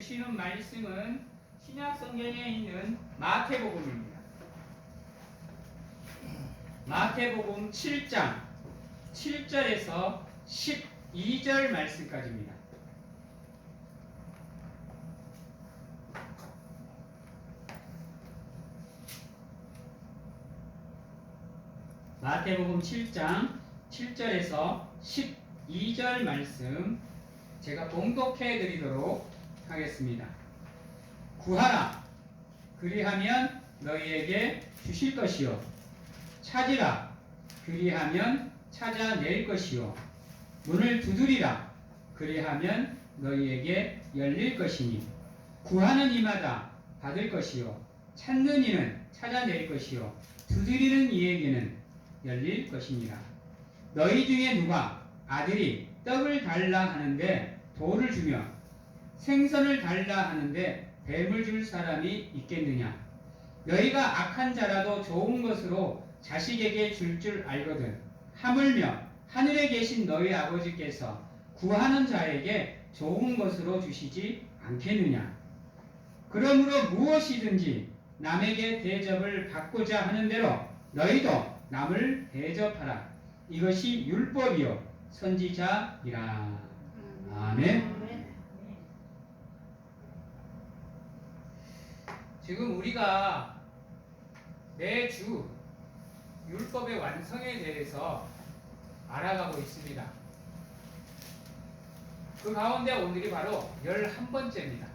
주시는 말씀은 신약 성경에 있는 마태복음입니다. 마태복음 7장 7절에서 12절 말씀까지입니다. 마태복음 7장 7절에서 12절 말씀 제가 봉독해 드리도록 하겠습니다. 구하라 그리하면 너희에게 주실 것이요 찾으라 그리하면 찾아낼 것이요 문을 두드리라 그리하면 너희에게 열릴 것이니 구하는 이마다 받을 것이요 찾는 이는 찾아낼 것이요 두드리는 이에게는 열릴 것이니라. 너희 중에 누가 아들이 떡을 달라 하는데 돌을 주며 생선을 달라 하는데 뱀을 줄 사람이 있겠느냐? 너희가 악한 자라도 좋은 것으로 자식에게 줄 알거든. 하물며 하늘에 계신 너희 아버지께서 구하는 자에게 좋은 것으로 주시지 않겠느냐? 그러므로 무엇이든지 남에게 대접을 받고자 하는 대로 너희도 남을 대접하라. 이것이 율법이요 선지자이라. 아멘. 지금 우리가 매주 율법의 완성에 대해서 알아가고 있습니다. 그 가운데 오늘이 바로 11번째입니다.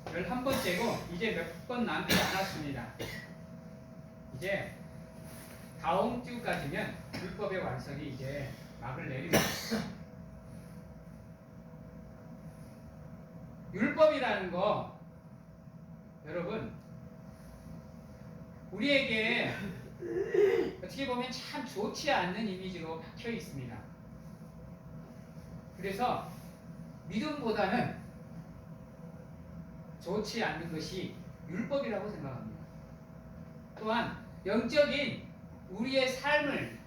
11번째고 이제 몇 번 남지 않았습니다. 이제 다음 주까지면 율법의 완성이 이제 막을 내립니다. 율법이라는 거 여러분 우리에게 어떻게 보면 참 좋지 않는 이미지로 박혀 있습니다. 그래서 믿음보다는 좋지 않는 것이 율법이라고 생각합니다. 또한 영적인 우리의 삶을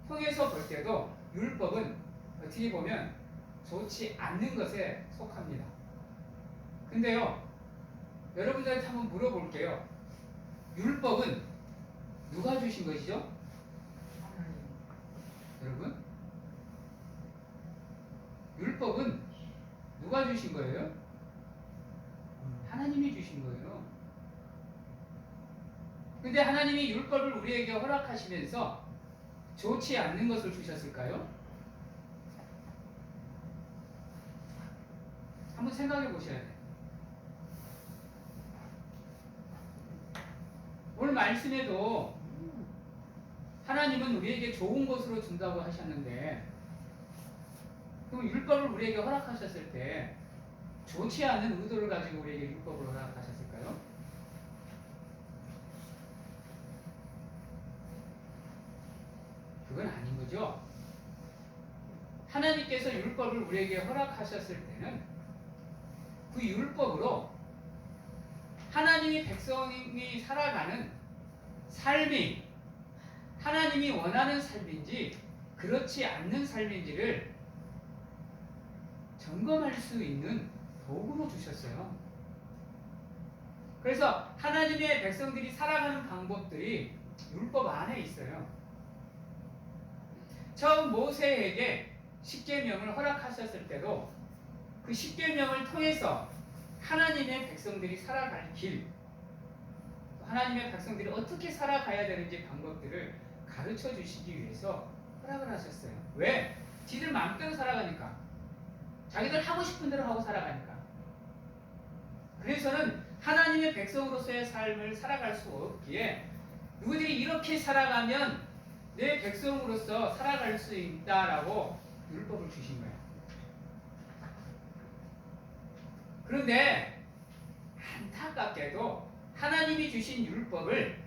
통해서 볼 때도 율법은 어떻게 보면 좋지 않는 것에 속합니다. 근데요, 여러분들한테 한번 물어볼게요. 율법은 누가 주신 것이죠? 여러분? 율법은 누가 주신 거예요? 하나님이 주신 거예요. 근데 하나님이 율법을 우리에게 허락하시면서 좋지 않는 것을 주셨을까요? 한번 생각해 보셔야 돼요. 오늘 말씀에도 하나님은 우리에게 좋은 것으로 준다고 하셨는데 그럼 율법을 우리에게 허락하셨을 때 좋지 않은 의도를 가지고 우리에게 율법을 허락하셨을까요? 그건 아닌 거죠. 하나님께서 율법을 우리에게 허락하셨을 때는 그 율법으로 하나님이 백성이 살아가는 삶이 하나님이 원하는 삶인지 그렇지 않는 삶인지를 점검할 수 있는 도구로 주셨어요. 그래서 하나님의 백성들이 살아가는 방법들이 율법 안에 있어요. 처음 모세에게 십계명을 허락하셨을 때도 그 십계명을 통해서 하나님의 백성들이 살아갈 길, 하나님의 백성들이 어떻게 살아가야 되는지 방법들을 가르쳐 주시기 위해서 허락을 하셨어요. 왜? 지들 마음대로 살아가니까. 자기들 하고 싶은 대로 하고 살아가니까. 그래서는 하나님의 백성으로서의 삶을 살아갈 수 없기에 누구들이 이렇게 살아가면 내 백성으로서 살아갈 수 있다라고 율법을 주신 거예요. 그런데 안타깝게도 하나님이 주신 율법을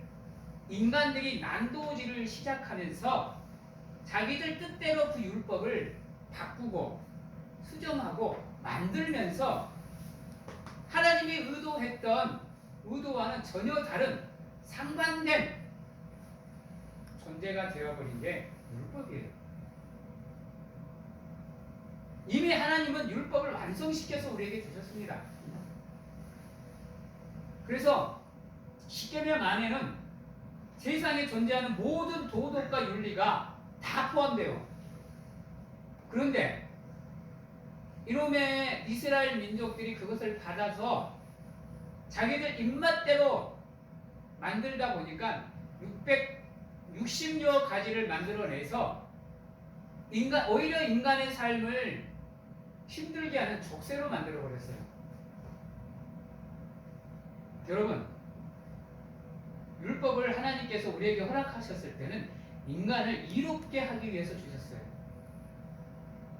인간들이 난도질을 시작하면서 자기들 뜻대로 그 율법을 바꾸고 수정하고 만들면서 하나님이 의도했던 의도와는 전혀 다른 상반된 존재가 되어버린 게 율법이에요. 이미 하나님은 율법을 완성시켜서 우리에게 주셨습니다. 그래서 십계명 안에는 세상에 존재하는 모든 도덕과 윤리가 다 포함돼요. 그런데 이놈의 이스라엘 민족들이 그것을 받아서 자기들 입맛대로 만들다 보니까 660여 가지를 만들어내서 오히려 인간의 삶을 힘들게 하는 족쇄로 만들어버렸어요. 여러분, 율법을 하나님께서 우리에게 허락하셨을 때는 인간을 이롭게 하기 위해서 주셨어요.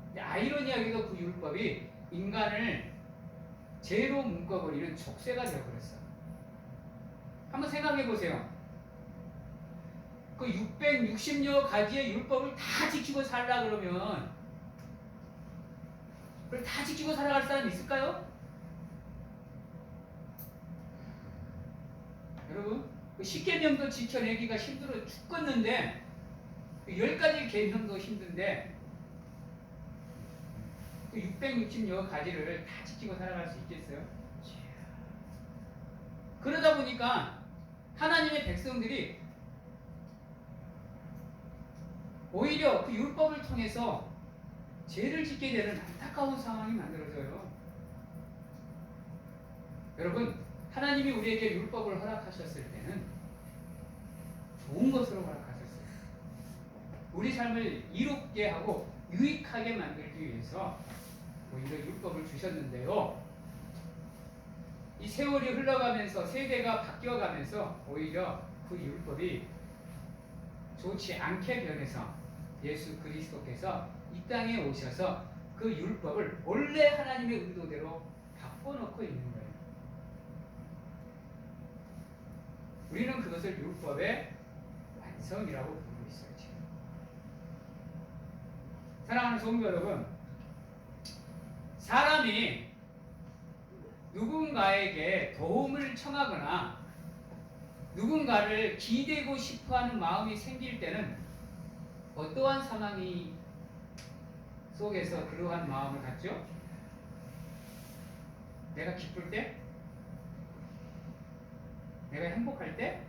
근데 아이러니하게도 그 율법이 인간을 죄로 묶어버리는 족쇄가 되어버렸어요. 한번 생각해 보세요. 그 660여 가지의 율법을 다 지키고 살라 그러면 그걸 다 지키고 살아갈 사람이 있을까요? 여러분, 그 10계명도 지켜내기가 힘들어 죽겠는데 10가지 계명도 힘든데 그 660여 가지를 다 지키고 살아갈 수 있겠어요? 그러다 보니까 하나님의 백성들이 오히려 그 율법을 통해서 죄를 짓게 되는 안타까운 상황이 만들어져요. 여러분, 하나님이 우리에게 율법을 허락하셨을 때는 좋은 것으로 허락하셨어요. 우리 삶을 이롭게 하고 유익하게 만들기 위해서 오히려 율법을 주셨는데요. 이 세월이 흘러가면서 세대가 바뀌어가면서 오히려 그 율법이 좋지 않게 변해서 예수 그리스도께서 이 땅에 오셔서 그 율법을 원래 하나님의 의도대로 바꿔놓고 있는 거예요. 우리는 그것을 율법의 완성이라고 부르고 있어요. 지금. 사랑하는 성도 여러분, 사람이 누군가에게 도움을 청하거나 누군가를 기대고 싶어하는 마음이 생길 때는 어떠한 상황이 속에서 그러한 마음을 갖죠? 내가 기쁠 때? 내가 행복할 때?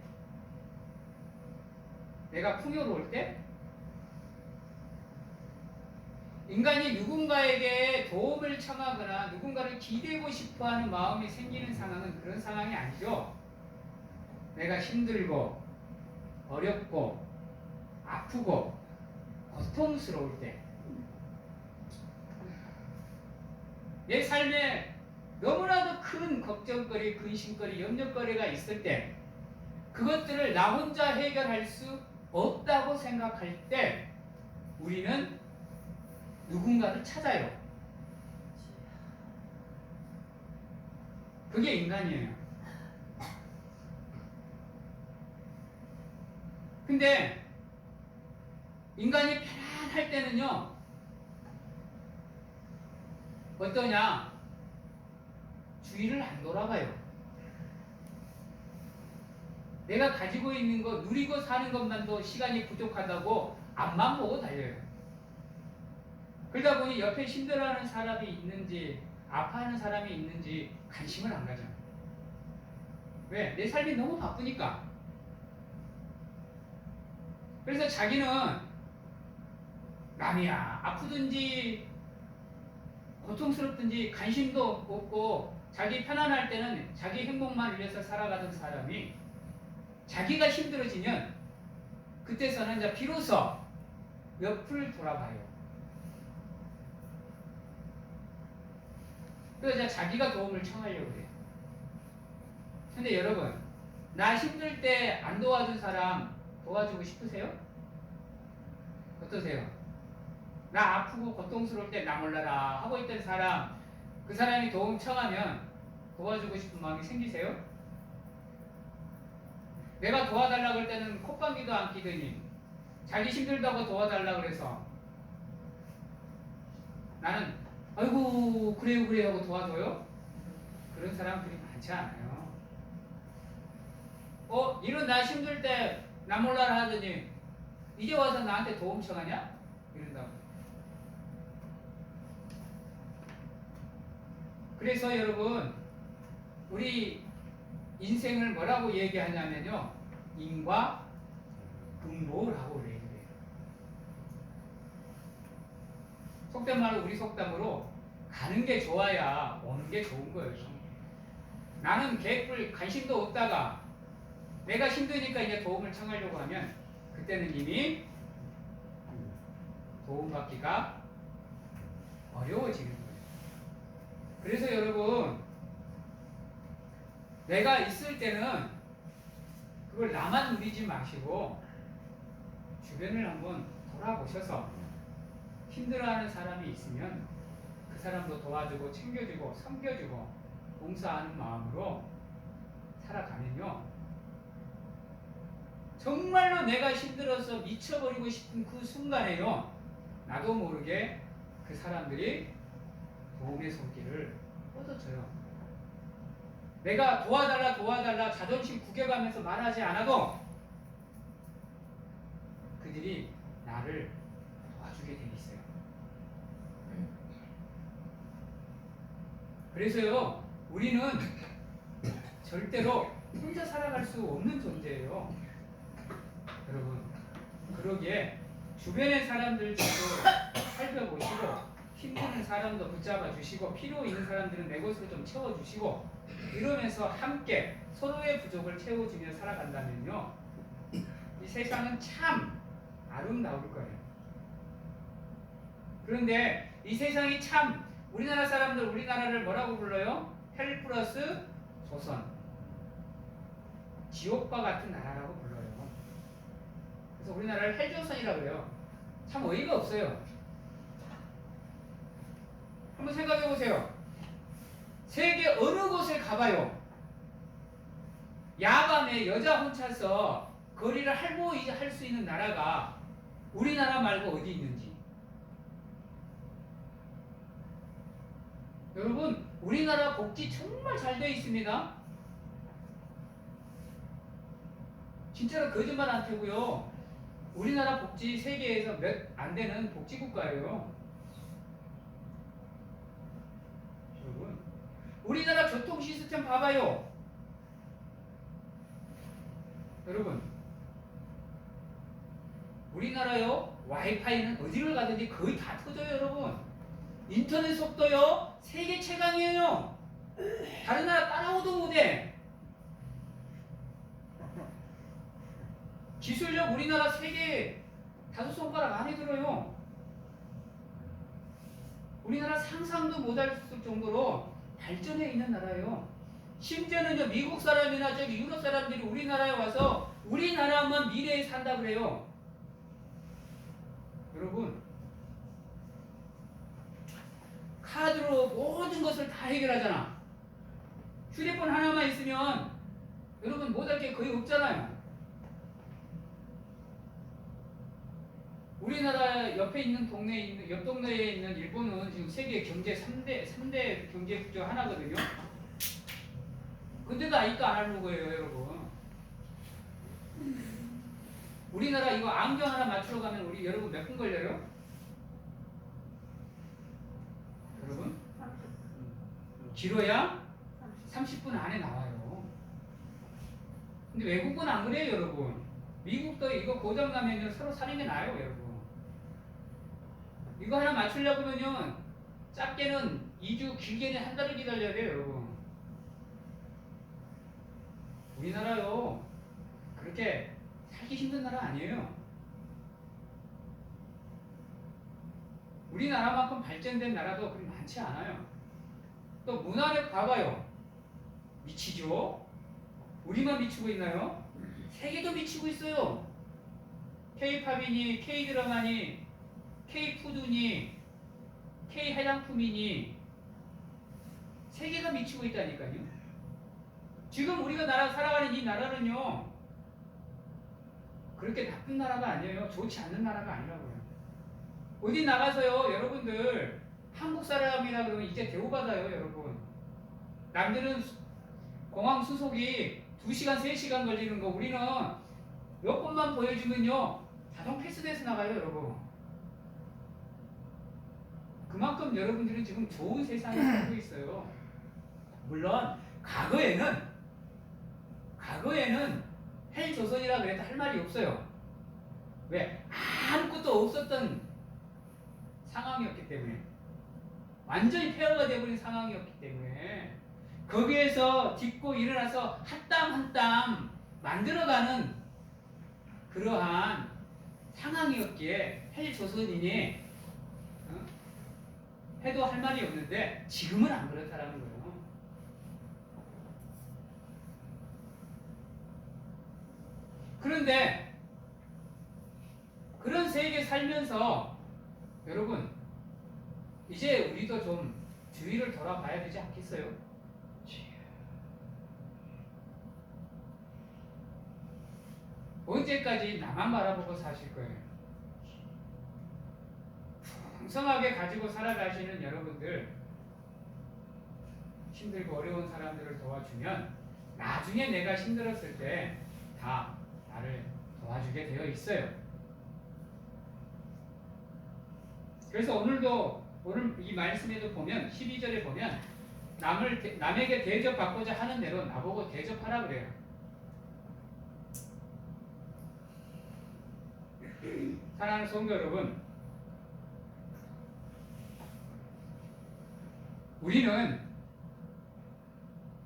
내가 풍요로울 때? 인간이 누군가에게 도움을 청하거나 누군가를 기대고 싶어하는 마음이 생기는 상황은 그런 상황이 아니죠. 내가 힘들고 어렵고 아프고 고통스러울 때, 내 삶에 너무나도 큰 걱정거리, 근심거리, 염려거리가 있을 때, 그것들을 나 혼자 해결할 수 없다고 생각할 때 우리는 누군가를 찾아요. 그게 인간이에요. 근데 인간이 편안할 때는요, 어떠냐? 주위를 안 돌아봐요. 내가 가지고 있는 거, 누리고 사는 것만도 시간이 부족하다고 앞만 보고 달려요. 그러다 보니 옆에 힘들어하는 사람이 있는지, 아파하는 사람이 있는지 관심을 안 가져. 왜? 내 삶이 너무 바쁘니까. 그래서 자기는 남이야 아프든지 고통스럽든지 관심도 없고 자기 편안할 때는 자기 행복만 위해서 살아가던 사람이 자기가 힘들어지면 그때서는 이제 비로소 옆을 돌아봐요. 그래서 이제 자기가 도움을 청하려고 해요. 근데 여러분, 나 힘들 때 안 도와준 사람 도와주고 싶으세요? 어떠세요? 나 아프고 고통스러울 때 나 몰라라 하고 있던 사람, 그 사람이 도움 청하면 도와주고 싶은 마음이 생기세요? 내가 도와달라고 할 때는 콧방귀도 안 끼더니 자기 힘들다고 도와달라고 그래서 나는 아이고 그래요 하고 도와줘요? 그런 사람 그리 많지 않아요. 이런 나 힘들 때 나 몰라라 하더니 이제 와서 나한테 도움 청하냐? 이런다고. 그래서 여러분 우리 인생을 뭐라고 얘기하냐면요, 인과 응보라고 얘기해요. 속된 말로 우리 속담으로 가는 게 좋아야 오는 게 좋은 거예요. 나는 개뿔 관심도 없다가 내가 힘드니까 이제 도움을 청하려고 하면 그때는 이미 도움받기가 어려워지는 거예요. 그래서 여러분 내가 있을 때는 그걸 나만 누리지 마시고 주변을 한번 돌아보셔서 힘들어하는 사람이 있으면 그 사람도 도와주고 챙겨주고 섬겨주고 봉사하는 마음으로 살아가면요, 정말로 내가 힘들어서 미쳐버리고 싶은 그 순간에요, 나도 모르게 그 사람들이 도움의 손길을 뻗어줘요. 내가 도와달라 자존심 구겨가면서 말하지 않아도 그들이 나를 도와주게 돼 있어요. 그래서요, 우리는 절대로 혼자 살아갈 수 없는 존재예요. 여러분, 그러기에 주변의 사람들도 살펴보시고 힘드는 사람도 붙잡아 주시고 필요 있는 사람들은 내 것으로 좀 채워주시고 이러면서 함께 서로의 부족을 채워주며 살아간다면요, 이 세상은 참 아름다울 거예요. 그런데 이 세상이 참 우리나라 사람들 우리나라를 뭐라고 불러요? 헬 플러스 조선, 지옥과 같은 나라라고 불러요. 그래서 우리나라를 헬조선이라고 해요. 참 어이가 없어요. 한번 생각해 보세요. 세계 어느 곳에 가봐요, 야밤에 여자 혼자서 거리를 할보할 수 있는 나라가 우리나라 말고 어디 있는지. 여러분, 우리나라 복지 정말 잘 되어 있습니다. 진짜로 거짓말 안 되고요. 우리나라 복지 세계에서 몇 안 되는 복지국가예요. 여러분, 우리나라 교통 시스템 봐봐요. 여러분, 우리나라요 와이파이는 어디를 가든지 거의 다 터져요. 여러분, 인터넷 속도요 세계 최강이에요. 다른 나라 따라오도 못해. 기술력 우리나라 세계 5손가락 안에 들어요. 우리나라 상상도 못할 정도로 발전해 있는 나라예요. 심지어는 미국 사람이나 저기 유럽 사람들이 우리나라에 와서 우리나라만 미래에 산다 그래요. 여러분, 카드로 모든 것을 다 해결하잖아. 휴대폰 하나만 있으면 여러분 못할 게 거의 없잖아요. 우리나라 옆에 있는 옆 동네에 있는 일본은 지금 세계 경제 3대 경제국 중 하나거든요. 근데도 아직도 안 하는 거예요, 여러분. 우리나라 이거 안경 하나 맞추러 가면 우리 여러분 몇 분 걸려요? 여러분? 길어야 30분 안에 나와요. 근데 외국은 안 그래요, 여러분. 미국도 이거 고장 나면 서로 살인이 나요, 여러분. 이거 하나 맞추려면요, 짧게는 2주, 길게는 한 달을 기다려야 돼요, 여러분. 우리나라요, 그렇게 살기 힘든 나라 아니에요. 우리나라만큼 발전된 나라도 그리 많지 않아요. 또 문화력 봐봐요. 미치죠? 우리만 미치고 있나요? 세계도 미치고 있어요. K-팝이니, K-드라마니, K-푸드니, K-해장품이니 세계가 미치고 있다니까요. 지금 우리가 살아가는 이 나라는요, 그렇게 나쁜 나라가 아니에요. 좋지 않은 나라가 아니라고요. 어디 나가서요, 여러분들 한국 사람이라 그러면 이제 대우받아요, 여러분. 남들은 공항 수속이 2시간, 3시간 걸리는 거 우리는 몇 번만 보여주면요 자동 패스돼서 나가요, 여러분. 그만큼 여러분들이 지금 좋은 세상에 살고 있어요. 물론 과거에는 헬조선이라 그래도 할 말이 없어요. 왜? 아무것도 없었던 상황이었기 때문에, 완전히 폐허가 되어버린 상황이었기 때문에 거기에서 딛고 일어나서 한 땀 한 땀 만들어가는 그러한 상황이었기에 헬조선이니 해도 할 말이 없는데, 지금은 안 그렇다라는 거예요. 그런데 그런 세계 살면서 여러분, 이제 우리도 좀 주위를 돌아봐야 되지 않겠어요? 언제까지 나만 바라보고 사실 거예요? 풍성하게 가지고 살아가시는 여러분들, 힘들고 어려운 사람들을 도와주면 나중에 내가 힘들었을 때 다 나를 도와주게 되어 있어요. 그래서 오늘 이 말씀에도 보면 12절에 보면 남에게 대접받고자 하는 대로 나보고 대접하라 그래요. 사랑하는 성도 여러분, 우리는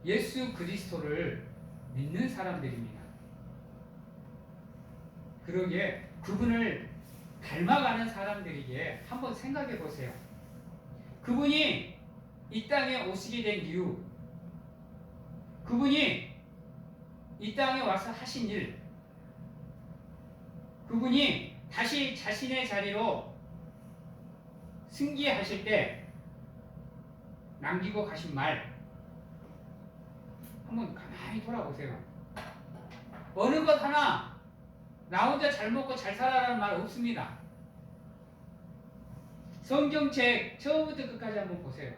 예수 그리스도를 믿는 사람들입니다. 그러기에 그분을 닮아가는 사람들이기에 한번 생각해 보세요. 그분이 이 땅에 오시게 된 이유, 그분이 이 땅에 와서 하신 일, 그분이 다시 자신의 자리로 승기하실 때 남기고 가신 말, 한번 가만히 돌아보세요. 어느 것 하나 나 혼자 잘 먹고 잘 살아라는 말 없습니다. 성경책 처음부터 끝까지 한번 보세요.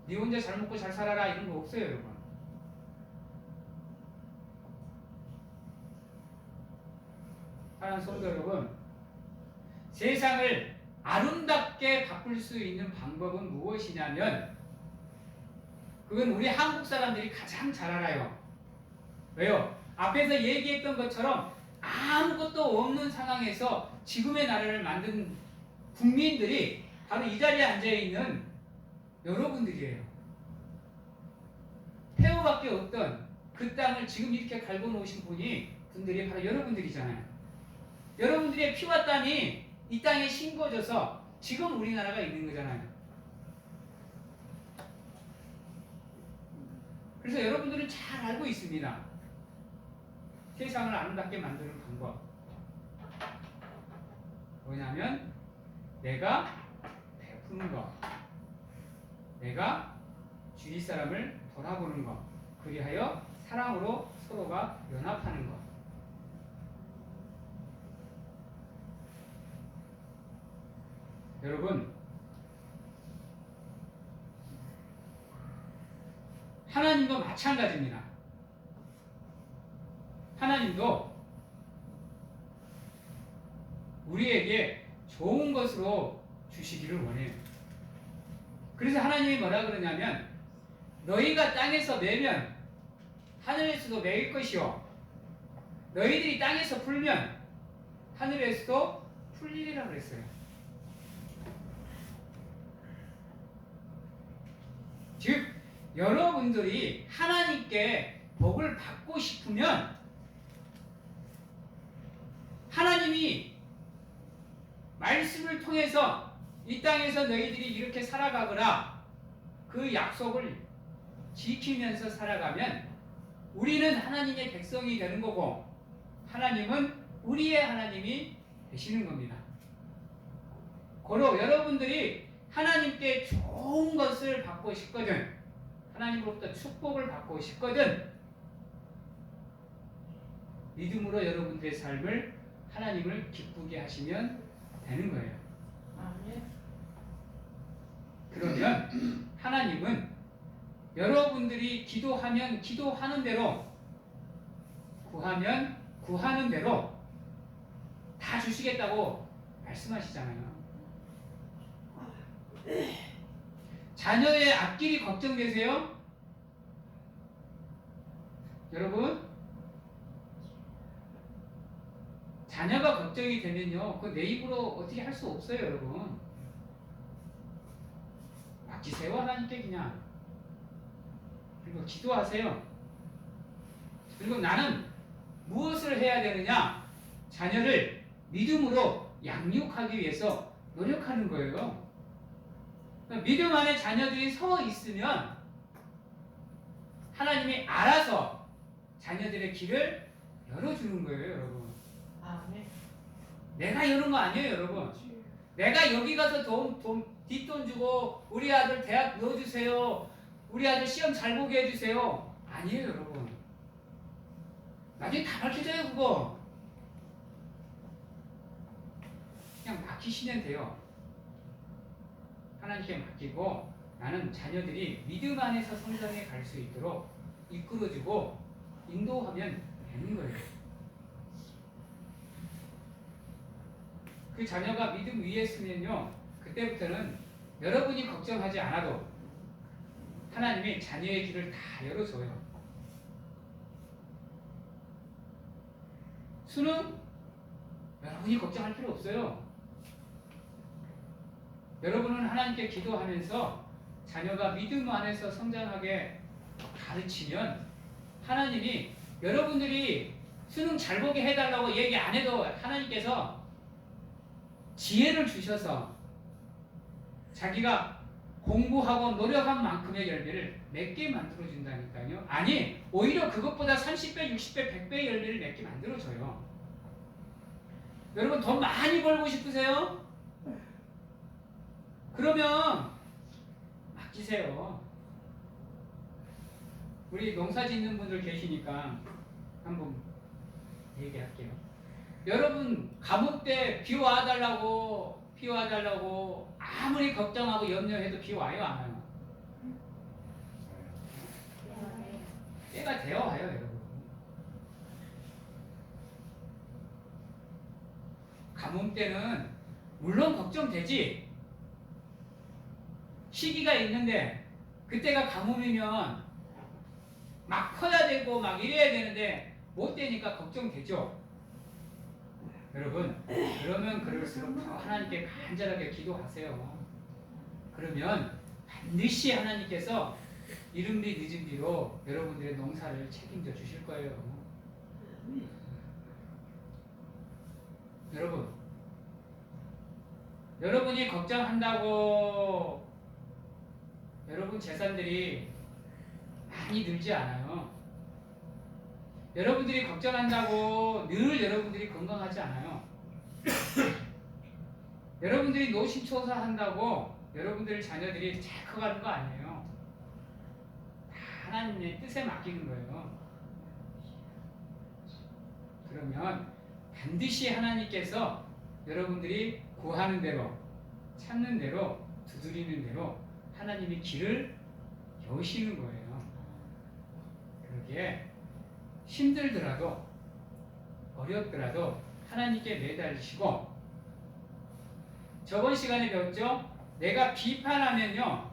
네 혼자 잘 먹고 잘 살아라 이런 거 없어요, 여러분. 사랑하는 성도 여러분, 세상을 아름답게 바꿀 수 있는 방법은 무엇이냐면, 그건 우리 한국 사람들이 가장 잘 알아요. 왜요? 앞에서 얘기했던 것처럼 아무것도 없는 상황에서 지금의 나라를 만든 국민들이 바로 이 자리에 앉아있는 여러분들이에요. 폐허밖에 없던 그 땅을 지금 이렇게 갈고 놓으신 분들이 바로 여러분들이잖아요. 여러분들의 피와 땀이 이 땅에 심겨져서 지금 우리나라가 있는 거잖아요. 그래서 여러분들은 잘 알고 있습니다. 세상을 아름답게 만드는 방법 뭐냐면, 내가 베푸는 것, 내가 주위 사람을 돌아보는 것, 그리하여 사랑으로 서로가 연합하는 것. 여러분, 하나님도 마찬가지입니다. 하나님도 우리에게 좋은 것으로 주시기를 원해요. 그래서 하나님이 뭐라 그러냐면, 너희가 땅에서 매면 하늘에서도 매일 것이요, 너희들이 땅에서 풀면 하늘에서도 풀리리라 그랬어요. 즉 여러분들이 하나님께 복을 받고 싶으면 하나님이 말씀을 통해서 이 땅에서 너희들이 이렇게 살아가거라, 그 약속을 지키면서 살아가면 우리는 하나님의 백성이 되는 거고, 하나님은 우리의 하나님이 되시는 겁니다. 고로 여러분들이 하나님께 좋은 것을 받고 싶거든, 하나님으로부터 축복을 받고 싶거든, 믿음으로 여러분들의 삶을 하나님을 기쁘게 하시면 되는 거예요. 그러면 하나님은 여러분들이 기도하면 기도하는 대로, 구하면 구하는 대로 다 주시겠다고 말씀하시잖아요. 자녀의 앞길이 걱정되세요? 여러분, 자녀가 걱정이 되면요, 그 내 입으로 어떻게 할 수 없어요, 여러분. 맡기세요, 하나님께 그냥. 그리고 기도하세요. 그리고 나는 무엇을 해야 되느냐? 자녀를 믿음으로 양육하기 위해서 노력하는 거예요. 그러니까 믿음 안에 자녀들이 서 있으면 하나님이 알아서 자녀들의 길을 열어주는 거예요, 여러분. 내가 여는 거 아니에요, 여러분. 내가 여기 가서 뒷돈 주고 우리 아들 대학 넣어주세요. 우리 아들 시험 잘 보게 해주세요. 아니에요, 여러분. 나중에 다 밝혀져요, 그거. 그냥 맡기시면 돼요. 하나님께 맡기고 나는 자녀들이 믿음 안에서 성장해 갈 수 있도록 이끌어주고 인도하면 되는 거예요. 그 자녀가 믿음 위에 서면요, 그때부터는 여러분이 걱정하지 않아도 하나님이 자녀의 길을 다 열어줘요. 수능? 여러분이 걱정할 필요 없어요. 여러분은 하나님께 기도하면서 자녀가 믿음 안에서 성장하게 가르치면 하나님이 여러분들이 수능 잘 보게 해달라고 얘기 안 해도 하나님께서 지혜를 주셔서 자기가 공부하고 노력한 만큼의 열매를 맺게 만들어준다니까요. 아니, 오히려 그것보다 30배, 60배, 100배의 열매를 맺게 만들어줘요. 여러분, 돈 많이 벌고 싶으세요? 그러면 맡기세요. 우리 농사 짓는 분들 계시니까 한번 얘기할게요. 여러분, 가뭄 때 비 와달라고 아무리 걱정하고 염려해도 비 와요, 안 와요? 때가 되어 와요, 여러분. 가뭄 때는 물론 걱정되지. 시기가 있는데 그때가 가뭄이면 막 커야 되고 막 이래야 되는데 못 되니까 걱정되죠. 여러분, 그러면 그럴수록 더 하나님께 간절하게 기도하세요. 그러면 반드시 하나님께서 이른 비 늦은 비로 여러분들의 농사를 책임져 주실 거예요. 여러분이 걱정한다고 여러분 재산들이 많이 늘지 않아요. 여러분들이 걱정한다고 늘 여러분들이 건강하지 않아요. 여러분들이 노심초사한다고 여러분들 자녀들이 잘 커가는 거 아니에요. 다 하나님의 뜻에 맡기는 거예요. 그러면 반드시 하나님께서 여러분들이 구하는 대로, 찾는 대로, 두드리는 대로 하나님이 길을 여시는 거예요. 그러기에 힘들더라도 어렵더라도 하나님께 매달리시고, 저번 시간에 배웠죠? 내가 비판하면요,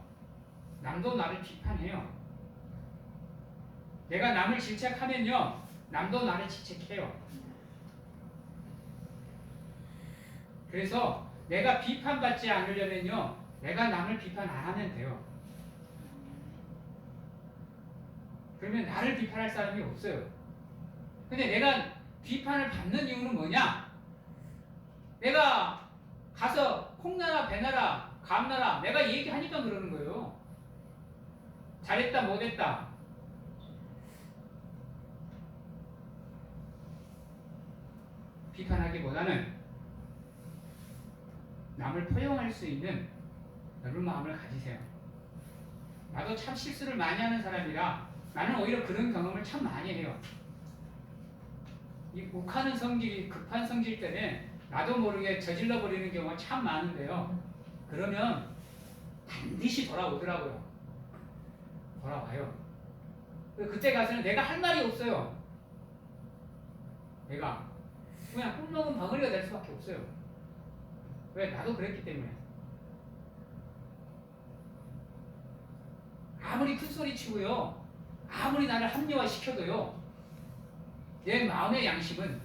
남도 나를 비판해요. 내가 남을 질책하면요, 남도 나를 질책해요. 그래서 내가 비판받지 않으려면요, 내가 남을 비판 안 하면 돼요. 그러면 나를 비판할 사람이 없어요. 근데 내가 비판을 받는 이유는 뭐냐? 내가 가서 콩나라, 배나라, 감나라 내가 얘기하니까 그러는 거예요. 잘했다, 못했다. 비판하기보다는 남을 포용할 수 있는 넓은 마음을 가지세요. 나도 참 실수를 많이 하는 사람이라 나는 오히려 그런 경험을 참 많이 해요. 이 욱하는 성질이 급한 성질 때문에 나도 모르게 저질러 버리는 경우가 참 많은데요. 그러면 반드시 돌아오더라고요. 돌아와요. 그때 가서는 내가 할 말이 없어요. 내가 그냥 꿀먹은 벙어리가 될 수밖에 없어요. 왜? 나도 그랬기 때문에. 아무리 큰 소리 치고요, 아무리 나를 합리화시켜도요, 내 마음의 양심은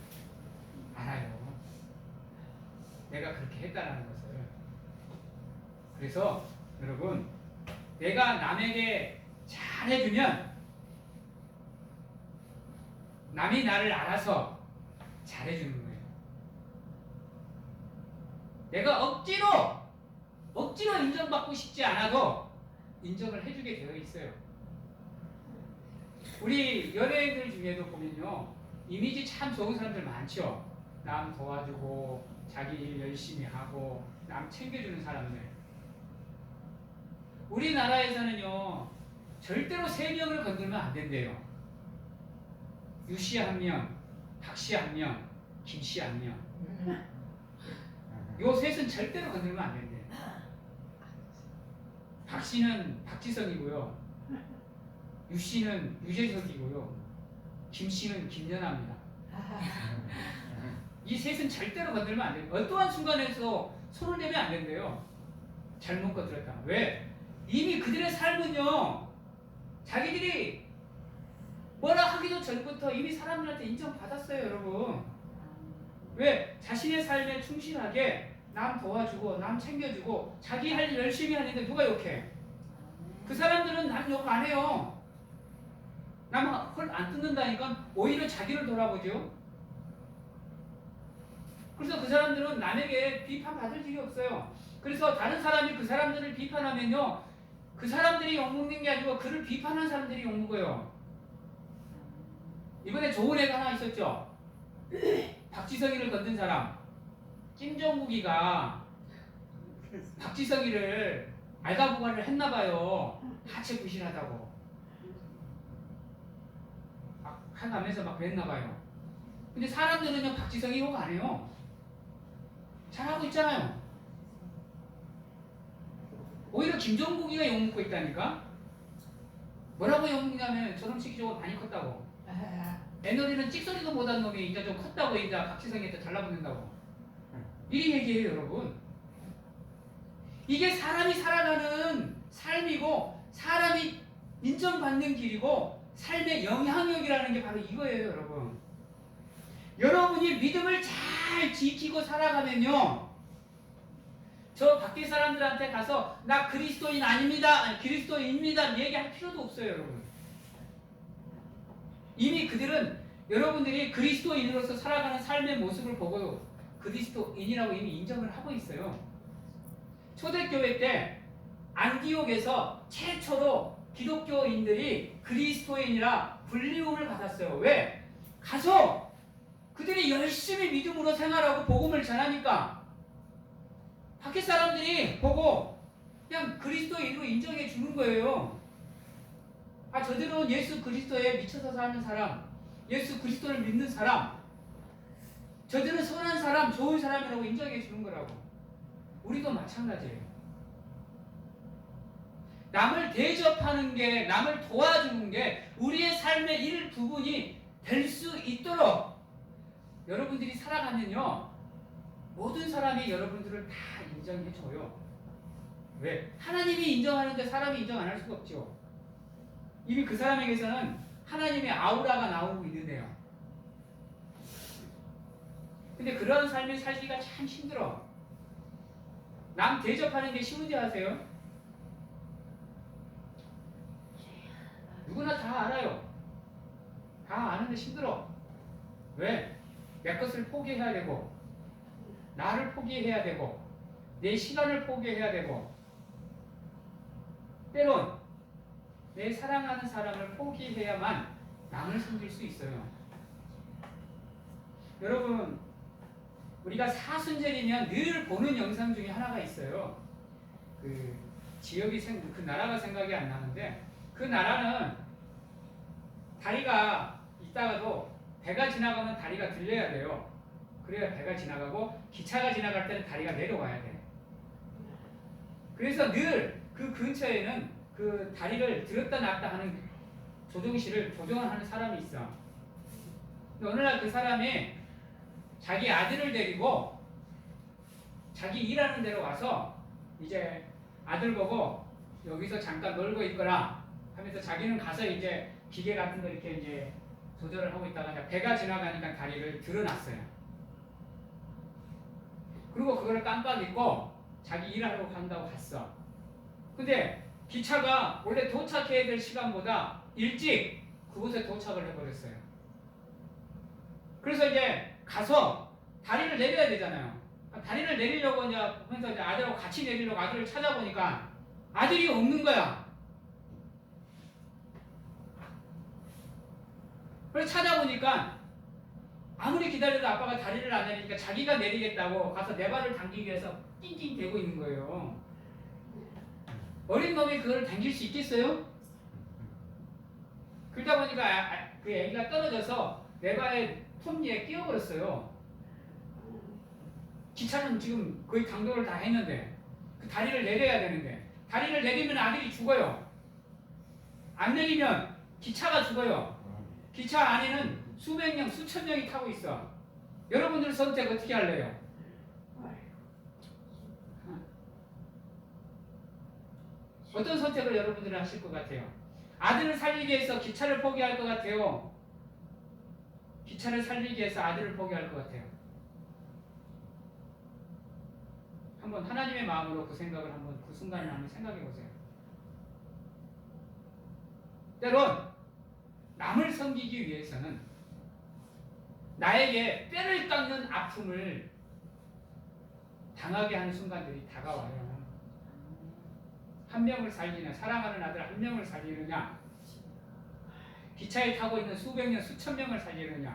알아요. 내가 그렇게 했다는 것을. 그래서 여러분, 내가 남에게 잘해주면 남이 나를 알아서 잘해주는 거예요. 내가 억지로 인정받고 싶지 않아도 인정을 해주게 되어 있어요. 우리 연예인들 중에도 보면요, 이미지 참 좋은 사람들 많죠. 남 도와주고 자기 일 열심히 하고 남 챙겨주는 사람들. 우리나라에서는요, 절대로 세 명을 건들면 안 된대요. 유씨 한 명, 박씨 한 명, 김씨 한 명. 요 셋은 절대로 건들면 안 된대요. 박씨는 박지성이고요, 유씨는 유재석이고요, 김씨는 김연아입니다. 이 셋은 절대로 건들면 안 돼요. 어떠한 순간에서 손을 대면 안 된대요. 잘못 건드렸다. 왜? 이미 그들의 삶은요, 자기들이 뭐라 하기도 전부터 이미 사람들한테 인정받았어요, 여러분. 왜? 자신의 삶에 충실하게 남 도와주고 남 챙겨주고 자기 할 일 열심히 하는데 누가 욕해? 그 사람들은 남 욕 안 해요. 남 헐 안 뜯는다니까 오히려 자기를 돌아보죠. 그래서 그 사람들은 남에게 비판받을 일이 없어요. 그래서 다른 사람이 그 사람들을 비판하면요, 그 사람들이 욕먹는 게 아니고 그를 비판한 사람들이 욕먹어요. 이번에 좋은 애가 하나 있었죠. 박지성이를 건든 사람. 김정국이가 박지성이를 알가부가를 했나봐요. 하체 부실하다고 막 하면서 막 그랬나봐요. 근데 사람들은요, 박지성이 욕 안 해요. 잘하고 있잖아요. 오히려 김정국이가 욕먹고 있다니까. 뭐라고 욕먹냐면 저놈 새끼 저거 많이 컸다고. 애너리는 찍소리도 못한 놈이 이제 좀 컸다고 이제 박지성이한테 달라붙는다고. 이리 얘기해요, 여러분. 이게 사람이 살아가는 삶이고 사람이 인정받는 길이고 삶의 영향력이라는 게 바로 이거예요, 여러분. 여러분이 믿음을 잘 지키고 살아가면요, 저 밖에 사람들한테 가서 나 그리스도인 아닙니다, 아니, 그리스도인입니다 얘기할 필요도 없어요, 여러분. 이미 그들은 여러분들이 그리스도인으로서 살아가는 삶의 모습을 보고 그리스도인이라고 이미 인정을 하고 있어요. 초대교회 때 안디옥에서 최초로 기독교인들이 그리스도인이라 불리움을 받았어요. 왜? 가서 그들이 열심히 믿음으로 생활하고 복음을 전하니까 밖에 사람들이 보고 그냥 그리스도인으로 인정해 주는 거예요. 아, 저들은 예수 그리스도에 미쳐서 사는 사람, 예수 그리스도를 믿는 사람, 저들은 선한 사람, 좋은 사람이라고 인정해 주는 거라고. 우리도 마찬가지예요. 남을 대접하는 게, 남을 도와주는 게 우리의 삶의 일부분이 될 수 있도록 여러분들이 살아가면요, 모든 사람이 여러분들을 다 인정해 줘요. 왜? 하나님이 인정하는데 사람이 인정 안 할 수가 없죠. 이미 그 사람에게서는 하나님의 아우라가 나오고 있는데요. 근데 그런 삶을 살기가 참 힘들어. 남 대접하는 게 쉬운지 아세요? 누구나 다 알아요. 다 아는데 힘들어. 왜? 내 것을 포기해야 되고, 나를 포기해야 되고, 내 시간을 포기해야 되고, 때론 내 사랑하는 사람을 포기해야만 남을 섬길 수 있어요. 여러분, 우리가 사순절이면 늘 보는 영상 중에 하나가 있어요. 그 지역이 그 나라가 생각이 안 나는데, 그 나라는 다리가 있다가도 배가 지나가면 다리가 들려야 돼요. 그래야 배가 지나가고 기차가 지나갈 때는 다리가 내려와야 돼. 그래서 늘 그 근처에는 그 다리를 들었다 놨다 하는 조종실을 조종하는 사람이 있어. 근데 어느 날 그 사람이 자기 아들을 데리고 자기 일하는 데로 와서 이제 아들 보고 여기서 잠깐 놀고 있거라. 하면서 자기는 가서 이제 기계 같은 거 이렇게 이제 조절을 하고 있다가 이제 배가 지나가니까 다리를 드러났어요. 그리고 그걸 깜빡 잊고 자기 일하려고 간다고 갔어. 근데 기차가 원래 도착해야 될 시간보다 일찍 그곳에 도착을 해버렸어요. 그래서 이제 가서 다리를 내려야 되잖아요. 다리를 내리려고 이제 하면서 이제 아들하고 같이 내리려고 아들을 찾아보니까 아들이 없는 거야. 그래서 찾아보니까 아무리 기다려도 아빠가 다리를 안 내리니까 자기가 내리겠다고 가서 내 발을 당기기 위해서 낑낑 대고 있는 거예요. 어린 놈이 그걸 당길 수 있겠어요? 그러다 보니까 그 애기가 떨어져서 내 발에 톱니에 끼어버렸어요. 기차는 지금 거의 강도를 다 했는데 그 다리를 내려야 되는데 다리를 내리면 아들이 죽어요. 안 내리면 기차가 죽어요. 기차 안에는 수백 명, 수천 명이 타고 있어. 여러분들 선택 어떻게 할래요? 어떤 선택을 여러분들은 하실 것 같아요? 아들을 살리기 위해서 기차를 포기할 것 같아요? 기차를 살리기 위해서 아들을 포기할 것 같아요? 한번 하나님의 마음으로 그 생각을 한번 그 순간을 한번 생각해 보세요. 때론 남을 섬기기 위해서는 나에게 뼈를 깎는 아픔을 당하게 하는 순간들이 다가와요. 한 명을 살리냐, 사랑하는 아들 한 명을 살리느냐, 기차에 타고 있는 수백 명, 수천 명을 살리느냐.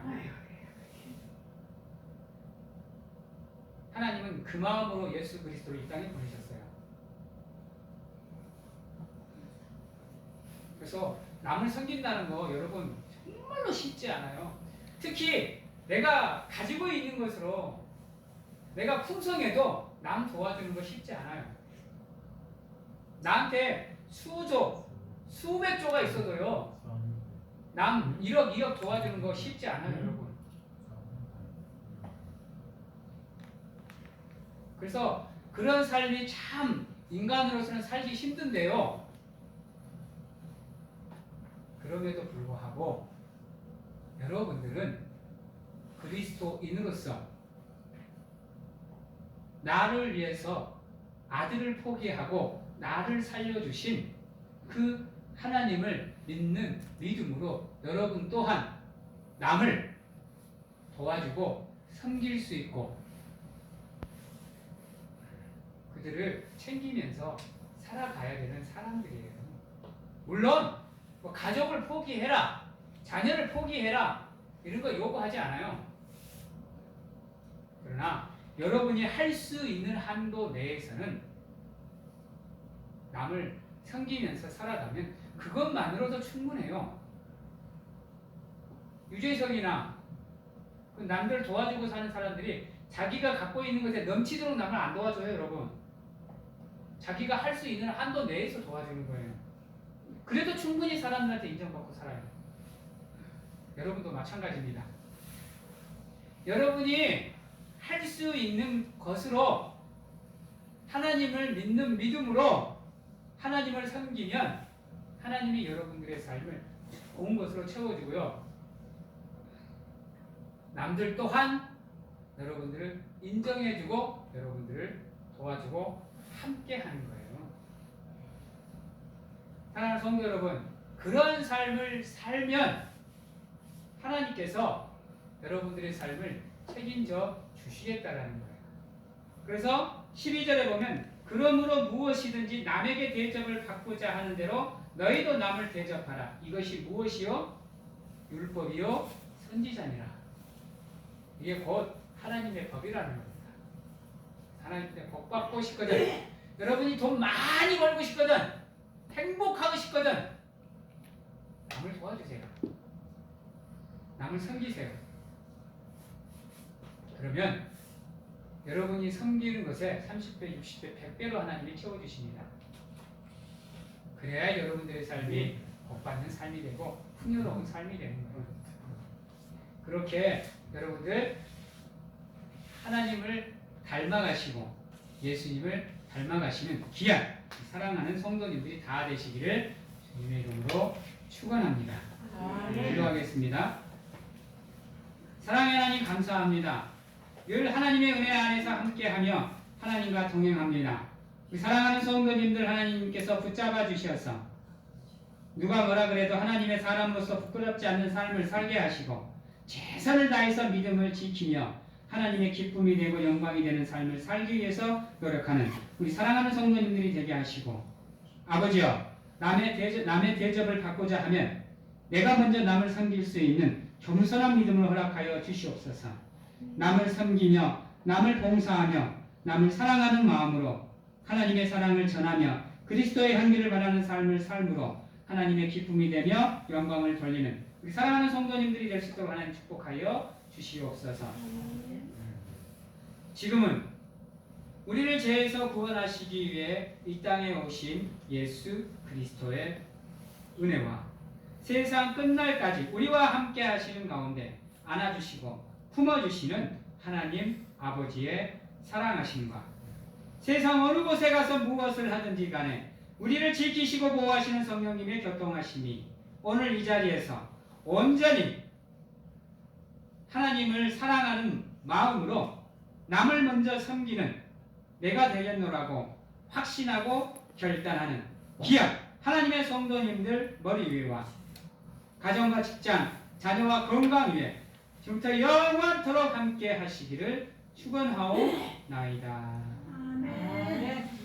하나님은 그 마음으로 예수 그리스도를 이 땅에 보내셨어요. 그래서 남을 섬긴다는 거 여러분 정말로 쉽지 않아요. 특히 내가 가지고 있는 것으로 내가 풍성해도 남 도와주는 거 쉽지 않아요. 나한테 수조, 수백 조가 있어도요 남 1억, 2억 도와주는 거 쉽지 않아요, 여러분. 그래서 그런 삶이 참 인간으로서는 살기 힘든데요. 그럼에도 불구하고 여러분들은 그리스도인으로서 나를 위해서 아들을 포기하고 나를 살려주신 그 하나님을 믿는 믿음으로 여러분 또한 남을 도와주고 섬길 수 있고 그들을 챙기면서 살아가야 되는 사람들이에요. 물론 뭐 가족을 포기해라, 자녀를 포기해라 이런 거 요구하지 않아요. 그러나 여러분이 할 수 있는 한도 내에서는 남을 섬기면서 살아가면 그것만으로도 충분해요. 유재석이나 그 남들 도와주고 사는 사람들이 자기가 갖고 있는 것에 넘치도록 남을 안 도와줘요, 여러분. 자기가 할 수 있는 한도 내에서 도와주는 거예요. 그래도 충분히 사람들한테 인정받고 살아요. 여러분도 마찬가지입니다. 여러분이 할 수 있는 것으로 하나님을 믿는 믿음으로 하나님을 섬기면 하나님이 여러분들의 삶을 좋은 것으로 채워주고요. 남들 또한 여러분들을 인정해주고 여러분들을 도와주고 함께하는 거예요. 사랑하는 성도 여러분, 그런 삶을 살면 하나님께서 여러분들의 삶을 책임져 주시겠다라는 거예요. 그래서 12절에 보면 그러므로 무엇이든지 남에게 대접을 받고자 하는 대로 너희도 남을 대접하라. 이것이 무엇이요? 율법이요 선지자니라. 이게 곧 하나님의 법이라는 겁니다. 하나님께 복 받고 싶거든, 여러분이 돈 많이 벌고 싶거든, 행복하고 싶거든, 남을 도와주세요. 남을 섬기세요. 그러면 여러분이 섬기는 것에 30배, 60배, 100배로 하나님이 채워주십니다. 그래야 여러분들의 삶이 복받는 삶이 되고 풍요로운 삶이 되는 거예요. 그렇게 여러분들 하나님을 닮아가시고 예수님을 닮아가시는 귀한 사랑하는 성도님들이 다 되시기를 주님의 이름으로 축원합니다. 기도하겠습니다. 사랑의 하나님 감사합니다. 늘 하나님의 은혜 안에서 함께하며 하나님과 동행합니다. 우리 사랑하는 성도님들 하나님께서 붙잡아 주셔서 누가 뭐라 그래도 하나님의 사람으로서 부끄럽지 않는 삶을 살게 하시고 최선을 다해서 믿음을 지키며 하나님의 기쁨이 되고 영광이 되는 삶을 살기 위해서 노력하는 우리 사랑하는 성도님들이 되게 하시고 아버지여 남의 대접을 받고자 하면 내가 먼저 남을 섬길 수 있는 겸손한 믿음을 허락하여 주시옵소서. 남을 섬기며 남을 봉사하며 남을 사랑하는 마음으로 하나님의 사랑을 전하며 그리스도의 향기를 바라는 삶을 삶으로 하나님의 기쁨이 되며 영광을 돌리는 우리 사랑하는 성도님들이 될 수 있도록 하나님 축복하여 주시옵소서. 지금은 우리를 죄에서 구원하시기 위해 이 땅에 오신 예수 그리스도의 은혜와 세상 끝날까지 우리와 함께 하시는 가운데 안아주시고 품어주시는 하나님 아버지의 사랑하심과 세상 어느 곳에 가서 무엇을 하든지 간에 우리를 지키시고 보호하시는 성령님의 교통하심이 오늘 이 자리에서 온전히 하나님을 사랑하는 마음으로 남을 먼저 섬기는 내가 되겠노라고 확신하고 결단하는 귀한 하나님의 성도님들 머리 위와 가정과 직장, 자녀와 건강 위에 지금부터 영원토록 함께 하시기를 축원하오나이다. 아멘.